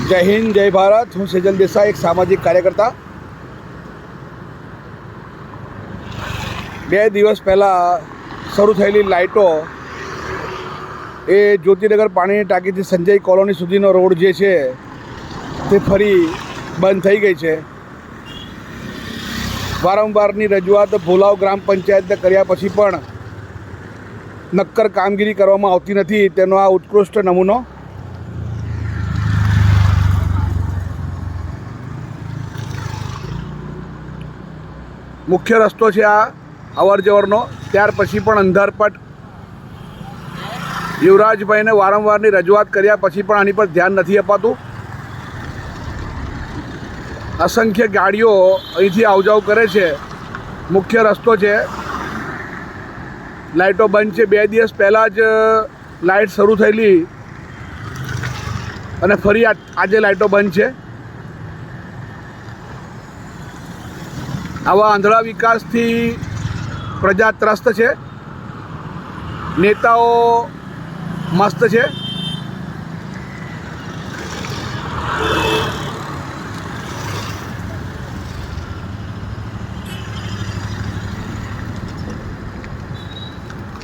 જય હિન્દ, જય ભારત. હું સેજલ દેસાઈ, એક સામાજિક કાર્યકર્તા. 2 દિવસ પહેલાં શરૂ થયેલી લાઇટો એ જ્યોતિનગર પાણીની ટાંકીથી સંજય કોલોની સુધીનો રોડ જે છે તે ફરી બંધ થઈ ગઈ છે. વારંવારની રજૂઆત ભોલાવ ગ્રામ પંચાયતને કર્યા પછી પણ નક્કર કામગીરી કરવામાં આવતી નથી. તેનો આ ઉત્કૃષ્ટ નમૂનો. મુખ્ય રસ્તો છે આ અવર જવરનો, ત્યાર પછી પણ અંધારપટ. યુવરાજભાઈને વારંવારની રજૂઆત કર્યા પછી પણ આની પર ધ્યાન નથી અપાતું. અસંખ્ય ગાડીઓ અહીંથી આવજાવ કરે છે. મુખ્ય રસ્તો છે, લાઇટો બંધ છે. 2 દિવસ પહેલાં જ લાઇટ શરૂ થયેલી અને ફરી આજે લાઇટો બંધ છે. આવા આંધળા વિકાસથી પ્રજા ત્રસ્ત છે. નેતાઓ મસ્ત છે.